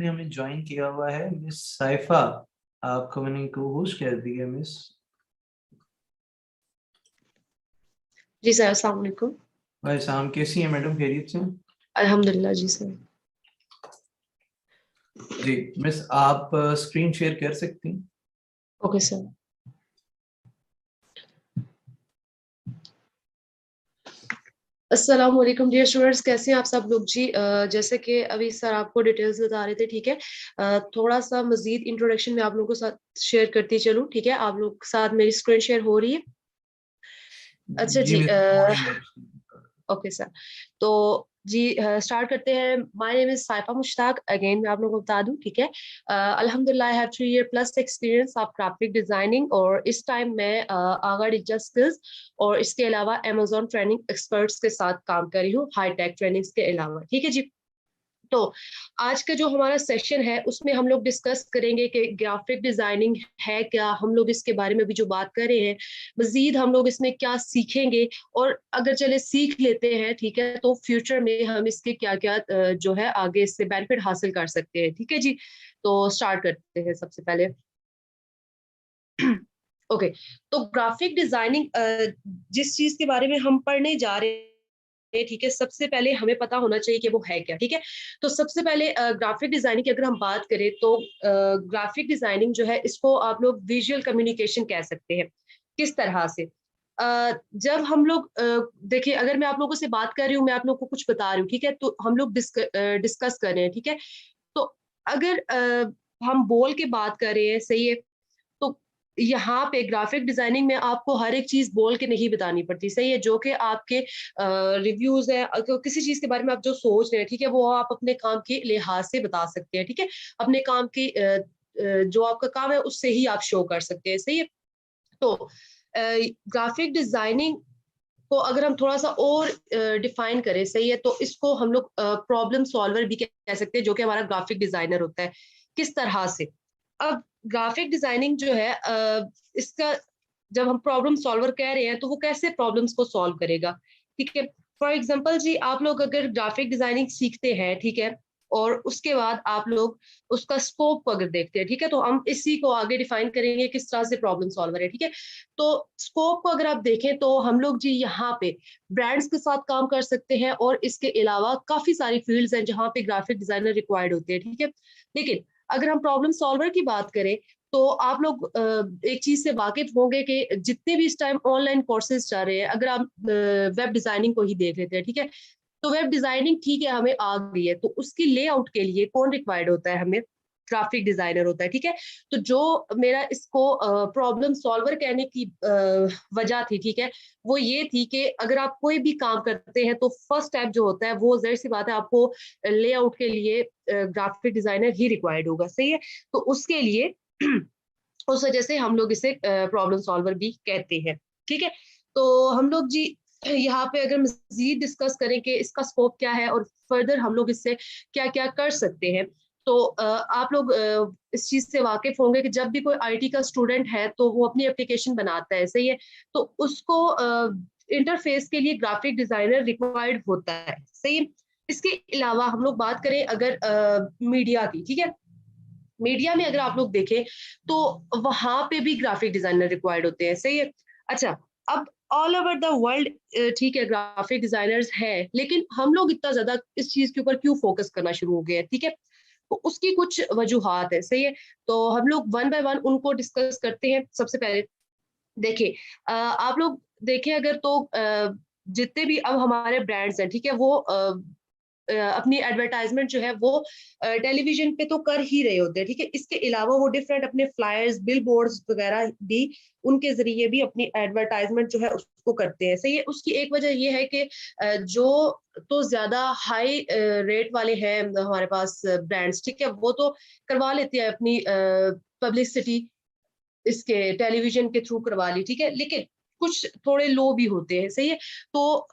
में हमें ज्वाइन किया हुआ है मिस साइफा। आपको मैंने को होस्ट कर दिया मिस। जी सर, अस्सलाम वालेकुम। भाई शाम कैसी है मैडम, खैरियत से? अल्हम्दुलिल्लाह जी सर। जी मिस, आप स्क्रीन शेयर कर सकती हैं? Okay sir. अस्सलाम वालेकुम डियर स्टूडेंट्स, कैसे हैं आप सब लोग जी। जैसे कि अभी सर आपको डिटेल्स बता रहे थे, ठीक है। थोड़ा सा मजीद इंट्रोडक्शन में आप लोगों के साथ शेयर करती चलूं, ठीक है। आप लोग के साथ मेरी स्क्रीन शेयर हो रही है? अच्छा जी जी। मिस, हो रही है। Okay sir. तो जी स्टार्ट करते हैं। My name is cipher Mushtaq. Again मैं आप लोगों को बता दूं, ठीक है। अल्हम्दुलिल्लाह I have 3 year plus experience of graphic designing, और इस टाइम मैं आगा डिजिटल स्किल्स और इसके अलावा अमेजोन ट्रेनिंग एक्सपर्ट्स के साथ काम कर रही हूँ, हाई टेक ट्रेनिंग्स के अलावा, ठीक है जी। तो आज का जो हमारा सेशन है उसमें हम लोग डिस्कस करेंगे कि ग्राफिक डिजाइनिंग है क्या, हम लोग इसके बारे में भी जो बात कर रहे हैं, मजीद हम लोग इसमें क्या सीखेंगे, और अगर चले सीख लेते हैं, ठीक है, तो फ्यूचर में हम इसके क्या क्या जो है आगे इससे बेनिफिट हासिल कर सकते हैं, ठीक है जी। तो स्टार्ट करते हैं सबसे पहले। ओके। तो ग्राफिक डिजाइनिंग जिस चीज के बारे में हम पढ़ने जा रहे हैं, ठीक है, सबसे पहले हमें पता होना चाहिए कि वो है क्या, ठीक है। तो सबसे पहले ग्राफिक डिजाइनिंग की अगर हम बात करें तो ग्राफिक डिजाइनिंग जो है इसको आप लोग विजुअल कम्युनिकेशन कह सकते हैं। किस तरह से? जब हम लोग देखिए, अगर मैं आप लोगों से बात कर रही हूँ, मैं आप लोग को कुछ बता रही हूँ, ठीक है, तो हम लोग डिस्कस कर रहे हैं, ठीक है। तो अगर हम बोल के बात कर रहे हैं, सही है, तो यहाँ पे ग्राफिक डिजाइनिंग में आपको हर एक चीज बोल के नहीं बतानी पड़ती, सही है। जो कि आपके रिव्यूज है, किसी चीज के बारे में आप जो सोच रहे हैं, ठीक है, वो आप अपने काम के लिहाज से बता सकते हैं, ठीक है। अपने काम की जो आपका काम है उससे ही आप शो कर सकते हैं, सही है। तो ग्राफिक डिजाइनिंग को अगर हम थोड़ा सा और डिफाइन करें, सही है, तो इसको हम लोग प्रॉब्लम सॉल्वर भी कह सकते हैं, जो कि हमारा ग्राफिक डिजाइनर होता है। किस तरह से? अब ग्राफिक डिजाइनिंग जो है इसका, जब हम प्रॉब्लम सॉल्वर कह रहे हैं तो वो कैसे प्रॉब्लम्स को सॉल्व करेगा, ठीक है। फॉर एग्जांपल जी, आप लोग अगर ग्राफिक डिजाइनिंग सीखते हैं, ठीक है, और उसके बाद आप लोग उसका स्कोप को अगर देखते हैं, ठीक है, तो हम इसी को आगे डिफाइन करेंगे किस तरह से प्रॉब्लम सॉल्वर है, ठीक है। तो स्कोप को अगर आप देखें तो हम लोग जी यहाँ पे ब्रांड्स के साथ काम कर सकते हैं, और इसके अलावा काफी सारी फील्ड्स हैं जहाँ पे ग्राफिक डिजाइनर रिक्वायर्ड होते हैं, ठीक है। लेकिन अगर हम प्रॉब्लम सॉल्वर की बात करें तो आप लोग एक चीज से वाकिफ होंगे कि जितने भी इस टाइम ऑनलाइन कोर्सेज चल रहे हैं, अगर आप वेब डिजाइनिंग को ही देख लेते हैं, ठीक है, तो वेब डिजाइनिंग ठीक है हमें आ गई है, तो उसकी लेआउट के लिए कौन रिक्वायर्ड होता है? हमें ग्राफिक डिजाइनर होता है, ठीक है। तो जो मेरा इसको प्रॉब्लम सॉल्वर कहने की वजह थी, ठीक है, वो ये थी कि अगर आप कोई भी काम करते हैं तो फर्स्ट स्टेप जो होता है वो जाहिर सी बात है आपको लेआउट के लिए ग्राफिक डिजाइनर ही रिक्वायर्ड होगा, सही है। तो उसके लिए उस वजह से हम लोग इसे प्रॉब्लम सॉल्वर भी कहते हैं, ठीक है। तो हम लोग जी यहाँ पे अगर मजीद डिस्कस करें कि इसका स्कोप क्या है और फर्दर हम लोग इससे क्या क्या कर सकते हैं, तो आप लोग इस चीज से वाकिफ होंगे कि जब भी कोई आईटी का स्टूडेंट है तो वो अपनी एप्लीकेशन बनाता है, सही है, तो उसको इंटरफेस के लिए ग्राफिक डिजाइनर रिक्वायर्ड होता है, सही है। इसके अलावा हम लोग बात करें अगर मीडिया की, ठीक है, मीडिया में अगर आप लोग देखें तो वहां पे भी ग्राफिक डिजाइनर रिक्वायर्ड होते हैं, सही है। अच्छा, अब ऑल ओवर द वर्ल्ड ठीक है ग्राफिक डिजाइनर्स हैं, लेकिन हम लोग इतना ज्यादा इस चीज के ऊपर क्यों फोकस करना शुरू हो गए हैं, ठीक है। तो उसकी कुछ वजूहात है, सही है। तो हम लोग वन बाय वन उनको डिस्कस करते हैं। सबसे पहले देखिए, आप लोग देखें अगर तो जितने भी अब हमारे ब्रांड्स हैं, ठीक है, वो अपनी एडवर्टाइजमेंट जो है वो टेलीविजन पे तो कर ही रहे होते हैं, ठीक है। इसके अलावा वो डिफरेंट अपने फ्लायर्स, बिल बोर्ड्स वगैरह भी उनके जरिए भी अपनी एडवर्टाइजमेंट जो है उसको करते हैं, सही है। उसकी एक वजह ये है कि जो तो ज्यादा हाई रेट वाले हैं हमारे पास ब्रांड्स, ठीक है, वो तो करवा लेते हैं अपनी पब्लिसिटी इसके टेलीविजन के थ्रू करवा ली, ठीक है, लेकिन कुछ थोड़े लो भी होते हैं, सही है। तो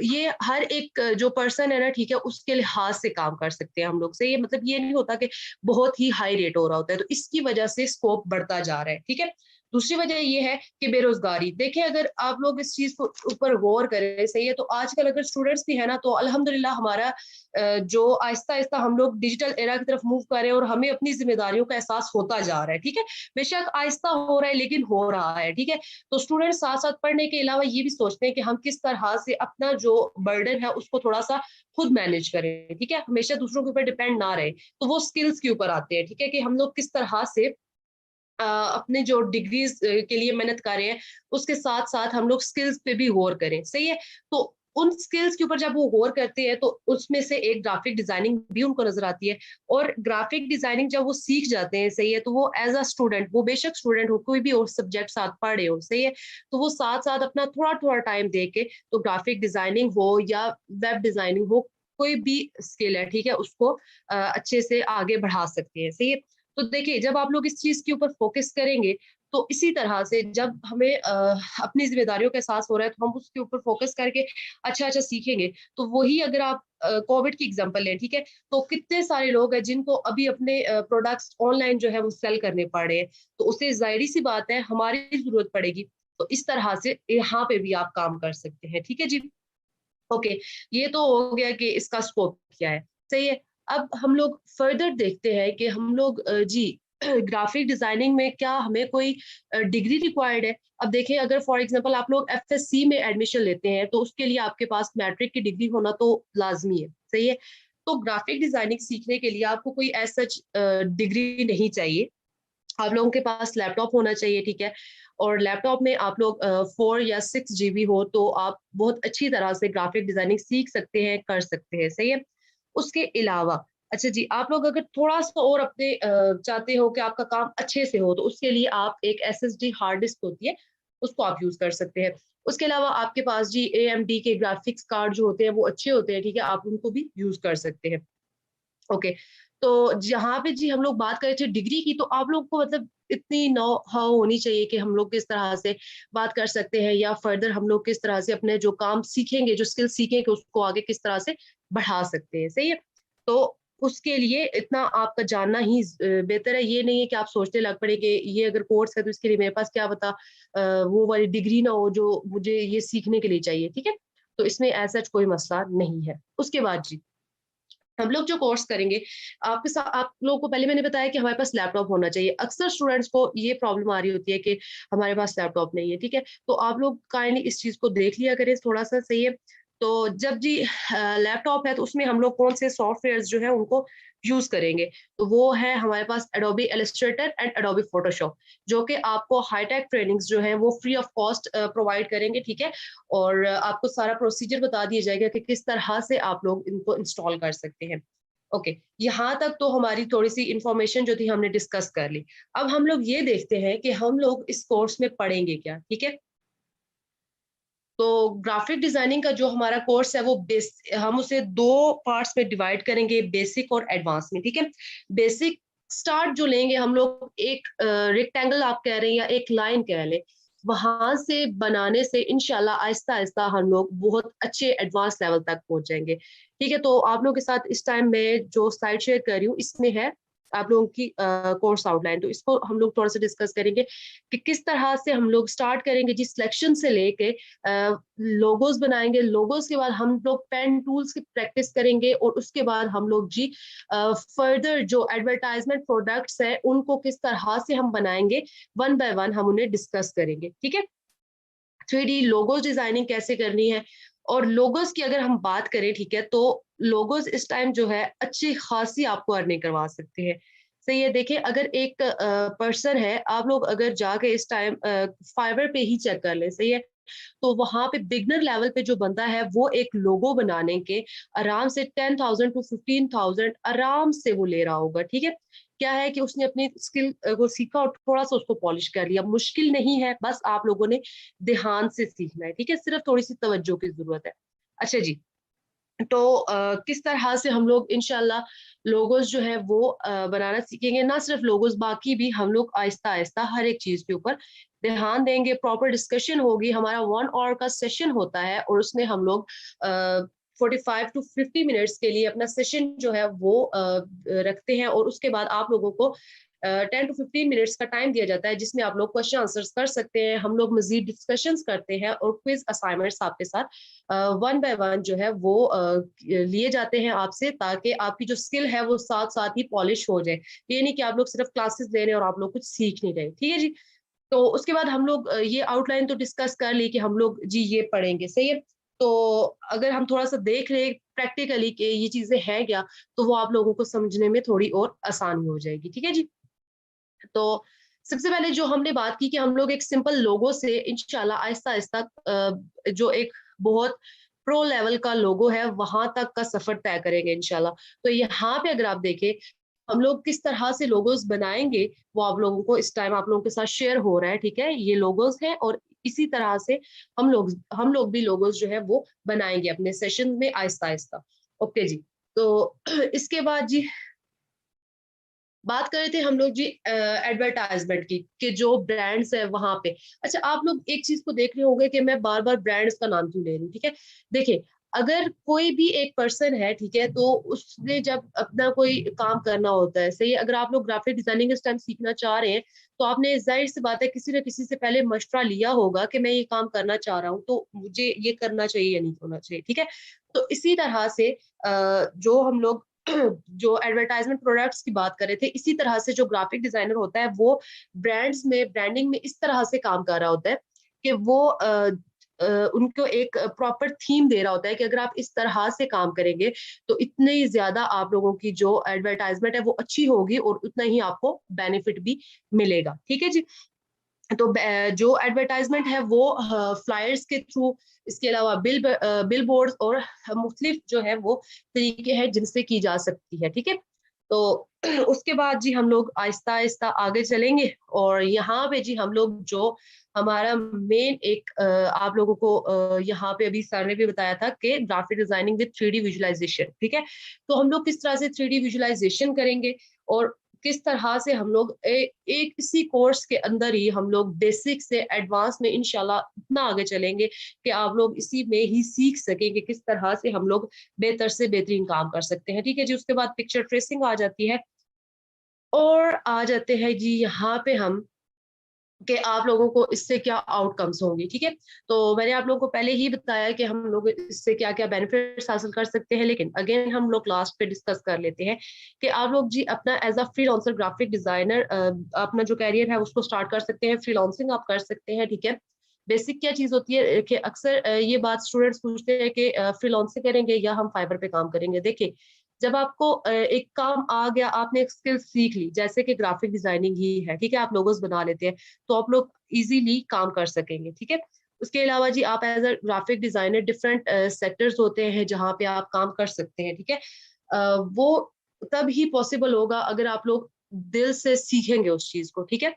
ये हर एक जो पर्सन है ना, ठीक है, उसके लिहाज से काम कर सकते हैं हम लोग, सही है। मतलब ये नहीं होता कि बहुत ही हाई रेट हो रहा होता है, तो इसकी वजह से स्कोप बढ़ता जा रहा है, ठीक है। दूसरी वजह ये है कि बेरोजगारी। देखिए अगर आप लोग इस चीज को ऊपर गौर करें, सही है, तो आजकल अगर स्टूडेंट्स भी है ना, तो अल्हम्दुलिल्लाह हमारा जो आहिस्ता आहिस्ता हम लोग डिजिटल एरा की तरफ मूव कर रहे हैं और हमें अपनी जिम्मेदारियों का एहसास होता जा रहा है, ठीक है। बेशक आहिस्ता हो रहा है लेकिन हो रहा है, ठीक है। तो स्टूडेंट साथ साथ पढ़ने के अलावा ये भी सोचते हैं कि हम किस तरह से अपना जो बर्डन है उसको थोड़ा सा खुद मैनेज करें, ठीक है, हमेशा दूसरों के ऊपर डिपेंड ना रहे। तो वो स्किल्स के ऊपर आते हैं, ठीक है, कि हम लोग किस तरह से अपने जो डिग्रीज के लिए मेहनत कर रहे हैं उसके साथ साथ हम लोग स्किल्स पे भी गौर करें, सही है। तो उन स्किल्स के ऊपर जब वो गौर करते हैं तो उसमें से एक ग्राफिक डिजाइनिंग भी उनको नजर आती है। और ग्राफिक डिजाइनिंग जब वो सीख जाते हैं, सही है, तो वो एज अ स्टूडेंट, वो बेशक स्टूडेंट हो, कोई भी और सब्जेक्ट साथ पढ़ रहे हो, सही है, तो वो साथ साथ अपना थोड़ा थोड़ा टाइम दे के, तो ग्राफिक डिजाइनिंग हो या वेब डिजाइनिंग हो, कोई भी स्किल है, ठीक है, उसको अच्छे से आगे बढ़ा सकते हैं, सही है। तो देखिए जब आप लोग इस चीज के ऊपर फोकस करेंगे, तो इसी तरह से जब हमें अपनी जिम्मेदारियों का एहसास हो रहा है तो हम उसके ऊपर फोकस करके अच्छा अच्छा सीखेंगे। तो वही अगर आप कोविड की एग्जांपल लें, ठीक है, तो कितने सारे लोग हैं जिनको अभी अपने प्रोडक्ट्स ऑनलाइन जो है वो सेल करने पड़ रहे हैं, तो उससे जाहिर सी बात है हमारी जरूरत पड़ेगी। तो इस तरह से यहाँ पे भी आप काम कर सकते हैं, ठीक है जी। ओके, ये तो हो गया कि इसका स्कोप क्या है, सही है। अब हम लोग फर्दर देखते हैं कि हम लोग जी ग्राफिक डिजाइनिंग में क्या हमें कोई डिग्री रिक्वायर्ड है। अब देखिए अगर फॉर एग्जांपल आप लोग एफएससी में एडमिशन लेते हैं तो उसके लिए आपके पास मैट्रिक की डिग्री होना तो लाजमी है, सही है। तो ग्राफिक डिजाइनिंग सीखने के लिए आपको कोई एज सच डिग्री नहीं चाहिए। आप लोगों के पास लैपटॉप होना चाहिए, ठीक है, और लैपटॉप में आप लोग 4 या 6 GB हो तो आप बहुत अच्छी तरह से ग्राफिक डिजाइनिंग सीख सकते हैं, कर सकते हैं, सही है। उसके अलावा अच्छा जी, आप लोग अगर थोड़ा सा और अपने चाहते हो कि आपका काम अच्छे से हो, तो उसके लिए आप एक एसएसडी हार्ड डिस्क होती है, उसको आप यूज कर सकते हैं। उसके अलावा आपके पास जी एएमडी के ग्राफिक्स कार्ड जो होते हैं वो अच्छे होते हैं, ठीक है, आप उनको भी यूज कर सकते हैं। ओके, तो जहाँ पे जी हम लोग बात कर रहे थे डिग्री की, तो आप लोग को मतलब इतनी नो हाउ होनी चाहिए कि हम लोग किस तरह से बात कर सकते हैं या फर्दर हम लोग किस तरह से अपने जो काम सीखेंगे, जो स्किल सीखेंगे उसको आगे किस तरह से बढ़ा सकते हैं, सही है। तो उसके लिए इतना आपका जानना ही बेहतर है। ये नहीं है कि आप सोचने लग पड़े कि ये अगर कोर्स है तो इसके लिए मेरे पास क्या पता वो वाली डिग्री ना हो जो मुझे ये सीखने के लिए चाहिए, ठीक है। तो इसमें ऐसा कोई मसला नहीं है। उसके बाद जी हम लोग जो कोर्स करेंगे, आपके साथ आप लोगों को पहले मैंने बताया कि हमारे पास लैपटॉप होना चाहिए। अक्सर स्टूडेंट्स को ये प्रॉब्लम आ रही होती है कि हमारे पास लैपटॉप नहीं है, ठीक है। तो आप लोग काइंडली इस चीज को देख लिया करें थोड़ा सा, सही है। तो जब जी लैपटॉप है तो उसमें हम लोग कौन से सॉफ्टवेयर जो है उनको यूज करेंगे, तो वो है हमारे पास Adobe Illustrator and Adobe Photoshop, जो कि आपको हाईटेक ट्रेनिंग्स जो है वो फ्री ऑफ कॉस्ट प्रोवाइड करेंगे, ठीक है। और आपको सारा प्रोसीजर बता दिया जाएगा कि किस तरह से आप लोग इनको इंस्टॉल कर सकते हैं। ओके, यहाँ तक तो हमारी थोड़ी सी इंफॉर्मेशन जो थी हमने डिस्कस कर ली। अब हम लोग ये देखते हैं कि हम लोग इस कोर्स में पढ़ेंगे क्या, ठीक है। तो ग्राफिक डिजाइनिंग का जो हमारा कोर्स है वो हम उसे 2 पार्ट्स में डिवाइड करेंगे, बेसिक और एडवांस में, ठीक है। बेसिक स्टार्ट जो लेंगे हम लोग, एक रेक्टेंगल आप कह रहे हैं या एक लाइन कह लें, वहां से बनाने से इंशाल्लाह आहिस्ता आहिस्ता हम लोग बहुत अच्छे एडवांस लेवल तक पहुंच जाएंगे, ठीक है। तो आप लोगों के साथ इस टाइम में जो स्लाइड शेयर कर रही हूँ इसमें है आप लोगों की कोर्स आउटलाइन, तो इसको हम लोग थोड़ा सा डिस्कस करेंगे कि किस तरह से हम लोग स्टार्ट करेंगे जी सिलेक्शन से लेके लोगोस बनाएंगे। लोगोस के बाद हम लोग पेन टूल्स की प्रैक्टिस करेंगे और उसके बाद हम लोग जी फर्दर जो एडवर्टाइजमेंट प्रोडक्ट्स है उनको किस तरह से हम बनाएंगे, वन बाय वन हम उन्हें डिस्कस करेंगे, ठीक है। 3D लोगोस डिजाइनिंग कैसे करनी है, और लोगोस की अगर हम बात करें, ठीक है, तो लोगोस इस टाइम जो है अच्छी खासी आपको अर्निंग करवा सकते हैं, सही है। देखिए अगर एक पर्सन है, आप लोग अगर जाके इस टाइम फाइवर पे ही चेक कर ले, सही है, तो वहां पे बिगनर लेवल पे जो बंदा है वो एक लोगो बनाने के आराम से 10,000 to 15,000 आराम से वो ले रहा होगा, ठीक है। क्या है कि उसने अपनी स्किल को सीखा और थोड़ा सा उसको पॉलिश कर लिया, मुश्किल नहीं है, बस आप लोगों ने ध्यान से सीखना है, ठीक है, सिर्फ थोड़ी सी तवज्जो की जरूरत है। अच्छा जी, तो किस तरह से हम लोग इंशाल्लाह लोगोस जो है वो बनाना सीखेंगे, ना सिर्फ लोगोस, बाकी भी हम लोग आहिस्ता आहिस्ता हर एक चीज के ऊपर ध्यान देंगे। प्रॉपर डिस्कशन होगी, हमारा 1 आवर का सेशन होता है और उसमें हम लोग 45 to 50 मिनट्स के लिए अपना सेशन जो है वो रखते हैं, और उसके बाद आप लोगों को 10 to 15 मिनट्स का टाइम दिया जाता है, जिसमें आप लोग क्वेश्चन आंसर्स कर सकते हैं, हम लोग मजीद डिस्कशंस करते हैं और क्विज असाइनमेंट्स आपके साथ वन बाय वन जो है वो लिए जाते हैं आपसे, ताकि आपकी जो स्किल है वो साथ साथ ही पॉलिश हो जाए। ये नहीं कि आप लोग सिर्फ क्लासेस ले रहे हैं और आप लोग कुछ सीख नहीं रहे, ठीक है जी। तो उसके बाद हम लोग ये आउटलाइन तो डिस्कस कर ली कि हम लोग जी ये पढ़ेंगे, सही है। तो अगर हम थोड़ा सा देख रहे प्रैक्टिकली कि ये चीजें हैं क्या, तो वो आप लोगों को समझने में थोड़ी और आसानी हो जाएगी, ठीक है जी। तो सबसे पहले जो हमने बात की कि हम लोग एक सिंपल लोगो से इंशाल्लाह आहिस्ता आहिस्ता जो एक बहुत प्रो लेवल का लोगो है वहां तक का सफर तय करेंगे इंशाल्लाह। तो यहाँ पे अगर आप देखें हम लोग किस तरह से लोगोस बनाएंगे, वो आप लोगों को इस टाइम आप लोगों के साथ शेयर हो रहा है, ठीक है। ये लोगोस हैं और इसी तरह से हम लोग भी लोगोस जो है वो बनाएंगे अपने सेशन में आहिस्ता आहिस्ता। ओके जी। तो इसके बाद जी बात कर रहे थे हम लोग जी एडवर्टाइजमेंट की, कि जो ब्रांड्स है वहां पे। अच्छा, आप लोग एक चीज को देख रहे होंगे कि मैं बार बार ब्रांड्स का नाम क्यों ले रही हूँ, ठीक है। देखिए, अगर कोई भी एक पर्सन है, ठीक है, तो उसने जब अपना कोई काम करना होता है, सही है, अगर आप लोग ग्राफिक डिजाइनिंग इस टाइम सीखना चाह रहे हैं, तो आपने जाहिर सी बात है किसी न किसी से पहले मशवरा लिया होगा कि मैं ये काम करना चाह रहा हूँ, तो मुझे ये करना चाहिए या नहीं होना चाहिए, ठीक है। तो इसी तरह से जो हम लोग जो एडवर्टाइजमेंट प्रोडक्ट्स की बात कर रहे थे, इसी तरह से जो ग्राफिक डिजाइनर होता है वो ब्रांड्स में ब्रांडिंग में इस तरह से काम कर रहा होता है कि वो उनको एक प्रॉपर थीम दे रहा होता है कि अगर आप इस तरह से काम करेंगे तो इतनी ज्यादा आप लोगों की जो एडवर्टाइजमेंट है वो अच्छी होगी और उतना ही आपको बेनिफिट भी मिलेगा, ठीक है जी। तो जो एडवर्टाइजमेंट है वो फ्लायर्स के थ्रू, इसके अलावा बिल बोर्ड और मुख्तलिफ जो है वो तरीके हैं जिनसे की जा सकती है, ठीक है। तो उसके बाद जी हम लोग आहिस्ता आहिस्ता आगे चलेंगे और यहाँ पे जी हम लोग जो हमारा मेन एक आप लोगों को यहाँ पे अभी सर ने भी बताया था कि graphic designing with 3D visualisation, ठीक है। तो हम लोग किस तरह से 3D विजुअलाइजेशन करेंगे और किस तरह से हम लोग एक इसी कोर्स के अंदर ही हम लोग बेसिक से एडवांस में इंशाल्लाह इतना आगे चलेंगे कि आप लोग इसी में ही सीख सकेंगे किस तरह से हम लोग बेहतर से बेहतरीन काम कर सकते हैं, ठीक है जी। उसके बाद पिक्चर ट्रेसिंग आ जाती है और आ जाते हैं जी यहाँ पे हम कि आप लोगों को इससे क्या आउटकम्स होंगे, ठीक है। तो मैंने आप लोगों को पहले ही बताया कि हम लोग इससे क्या क्या बेनिफिट्स हासिल कर सकते हैं, लेकिन अगेन हम लोग लास्ट पे डिस्कस कर लेते हैं कि आप लोग जी अपना as a freelancer graphic designer अपना जो कैरियर है उसको स्टार्ट कर सकते हैं, फ्रीलांसिंग आप कर सकते हैं, ठीक है। बेसिक क्या चीज होती है कि अक्सर ये बात स्टूडेंट्स पूछते हैं कि फ्रीलांसिंग करेंगे या हम फाइबर पे काम करेंगे। देखिए, जब आपको एक काम आ गया, आपने एक स्किल सीख ली, जैसे कि ग्राफिक डिजाइनिंग ही है, ठीक है, आप लोगोस बना लेते हैं, तो आप लोग इजीली काम कर सकेंगे, ठीक है। उसके अलावा जी आप as a graphic designer different sectors होते हैं जहाँ पे आप काम कर सकते हैं, ठीक है। वो तब ही पॉसिबल होगा अगर आप लोग दिल से सीखेंगे उस चीज को, ठीक है।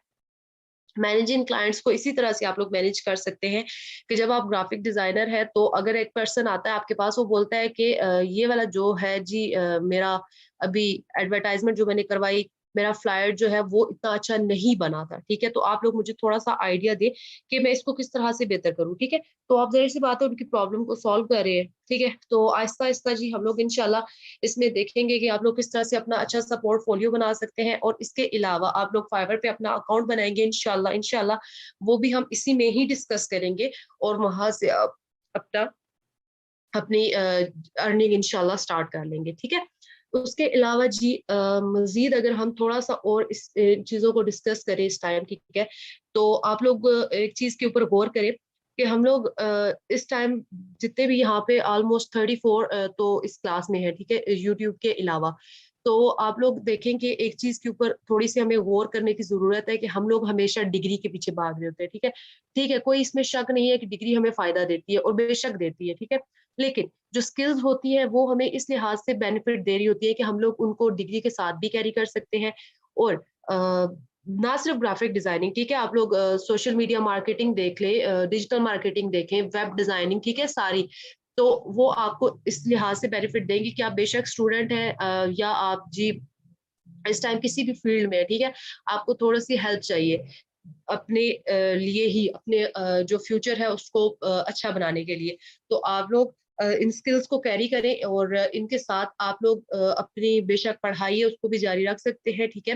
मैनेजिंग क्लाइंट्स को इसी तरह से आप लोग मैनेज कर सकते हैं कि जब आप ग्राफिक डिजाइनर है तो अगर एक पर्सन आता है आपके पास, वो बोलता है कि ये वाला जो है जी मेरा अभी एडवर्टाइजमेंट जो मैंने करवाई, मेरा फ्लायर जो है वो इतना अच्छा नहीं बना था, ठीक है। तो आप लोग मुझे थोड़ा सा आइडिया दे कि मैं इसको किस तरह से बेहतर करूँ, ठीक है। तो आप जाहिर सी बात है उनकी प्रॉब्लम को सॉल्व कर रहे हैं, ठीक है। तो आहिस्ता आहिस्ता जी हम लोग इंशाल्लाह इसमें देखेंगे कि आप लोग किस तरह से अपना अच्छा सा पोर्टफोलियो बना सकते हैं, और इसके अलावा आप लोग फाइवर पे अपना अकाउंट बनाएंगे इंशाल्लाह इंशाल्लाह, वो भी हम इसी में ही डिस्कस करेंगे और वहां से आप अपना अपनी अर्निंग इंशाल्लाह स्टार्ट कर लेंगे, ठीक है। उसके अलावा जी मजीद अगर हम थोड़ा सा और इस चीजों को डिस्कस करें इस टाइम, ठीक है, तो आप लोग एक चीज के ऊपर गौर करें कि हम लोग इस टाइम जितने भी यहाँ पे ऑलमोस्ट 34 तो इस क्लास में है, ठीक है, यूट्यूब के अलावा। तो आप लोग देखें कि एक चीज के ऊपर थोड़ी सी हमें गौर करने की जरूरत है कि हम लोग हमेशा डिग्री के पीछे भाग रहे होते हैं, ठीक है। ठीक है, कोई इसमें शक नहीं है कि डिग्री हमें फायदा देती है और बेशक देती है, ठीक है। लेकिन जो स्किल्स होती है वो हमें इस लिहाज से बेनिफिट दे रही होती है कि हम लोग उनको डिग्री के साथ भी कैरी कर सकते हैं। और ना सिर्फ ग्राफिक डिजाइनिंग, ठीक है, आप लोग सोशल मीडिया मार्केटिंग देख ले, डिजिटल मार्केटिंग देखें, वेब डिजाइनिंग, ठीक है, सारी। तो वो आपको इस लिहाज से बेनिफिट देंगी कि आप बेशक स्टूडेंट हैं या आप जी इस टाइम किसी भी फील्ड में है, ठीक है, आपको थोड़ी सी हेल्प चाहिए अपने लिए ही, अपने जो फ्यूचर है उसको अच्छा बनाने के लिए। तो आप लोग इन स्किल्स को कैरी करें और इनके साथ आप लोग अपनी बेशक पढ़ाई है उसको भी जारी रख सकते हैं, ठीक है।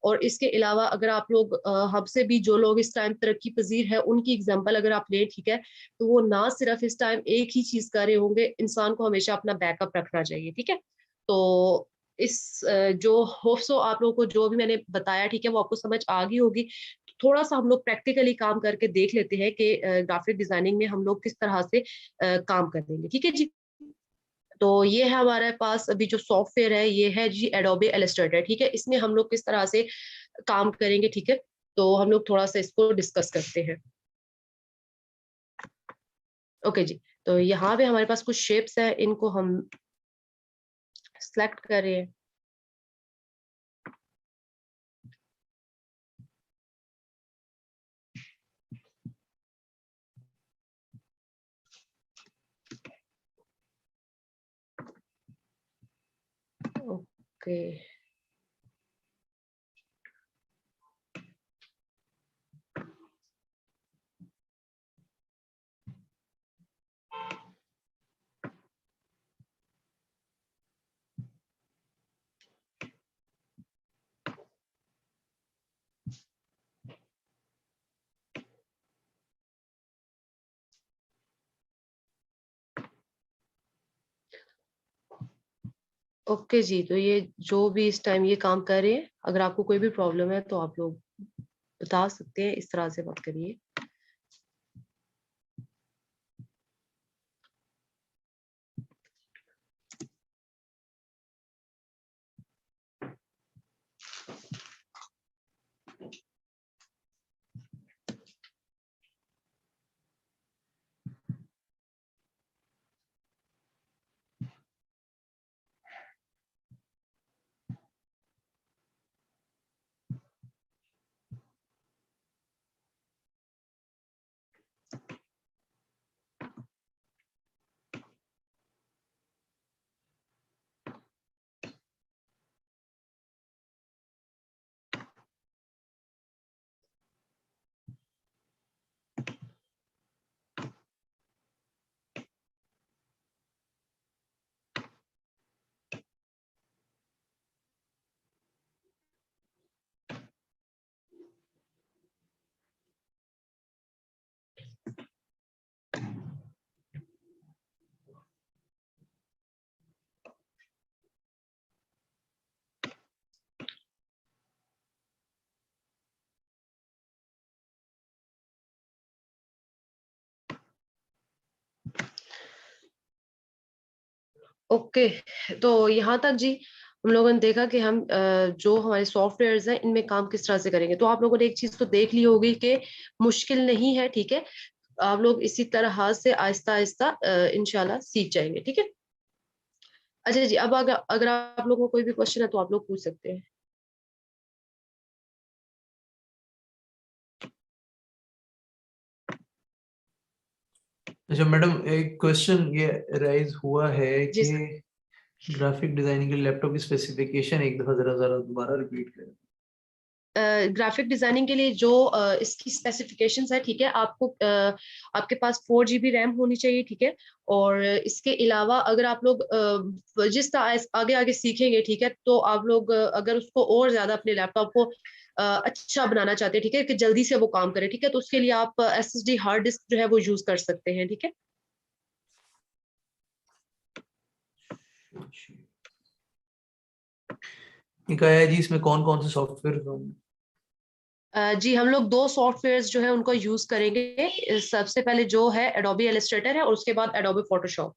और इसके अलावा अगर आप लोग हमसे भी जो लोग इस टाइम तरक्की पजीर है उनकी एग्जांपल अगर आप लें, ठीक है, तो वो ना सिर्फ इस टाइम एक ही चीज कर रहे होंगे, इंसान को हमेशा अपना बैकअप रखना चाहिए, ठीक है। तो इस जो होप सो आप लोगों को जो भी मैंने बताया, ठीक है, वो आपको समझ आ गई होगी। थोड़ा सा हम लोग प्रैक्टिकली काम करके देख लेते हैं कि ग्राफिक डिजाइनिंग में हम लोग किस तरह से काम करेंगे, ठीक है जी। तो ये है हमारे पास अभी जो सॉफ्टवेयर है, ये है जी एडोबे इलस्ट्रेटर, ठीक है। इसमें हम लोग किस तरह से काम करेंगे, ठीक है, तो हम लोग थोड़ा सा इसको डिस्कस करते हैं। ओके जी, तो यहाँ पे हमारे पास कुछ शेप्स है, इनको हम सिलेक्ट कर रहे हैं। ओके, ओके जी, तो ये जो भी इस टाइम ये काम कर रहे हैं, अगर आपको कोई भी प्रॉब्लम है तो आप लोग बता सकते हैं, इस तरह से बात करिए। ओके, तो यहाँ तक जी हम लोगों ने देखा कि हम जो हमारे सॉफ्टवेयर्स हैं इनमें काम किस तरह से करेंगे। तो आप लोगों ने एक चीज तो देख ली होगी कि मुश्किल नहीं है, ठीक है। आप लोग इसी तरह से आहिस्ता आहिस्ता इंशाल्लाह सीख जाएंगे, ठीक है। अच्छा जी, अब अगर आप लोगों को कोई भी क्वेश्चन है तो आप लोग पूछ सकते हैं। अच्छा मैडम, एक क्वेश्चन ये राइज हुआ है जी कि ग्राफिक डिजाइनिंग के लैपटॉप की स्पेसिफिकेशन एक दफा जरा जरा दोबारा रिपीट करें। ग्राफिक डिजाइनिंग के लिए जो इसकी स्पेसिफिकेशंस है, ठीक है, आपको आपके पास 4 GB रैम होनी चाहिए, ठीक है। और इसके अलावा अगर आप लोग जिस तरह आगे आगे सीखेंगे, ठीक है, तो आप लोग अगर उसको और ज्यादा अपने लैपटॉप को अच्छा बनाना चाहते हैं, ठीक है, कि जल्दी से वो काम करे, ठीक है, तो उसके लिए आप SSD हार्ड डिस्क जो है वो यूज कर सकते हैं, ठीक है। निकाया जी, इसमें कौन कौन से सॉफ्टवेयर होंगे? जी, हम लोग 2 सॉफ्टवेयर्स जो है उनको यूज करेंगे। सबसे पहले जो है एडोबी इलस्ट्रेटर है और उसके बाद एडोबी फोटोशॉप।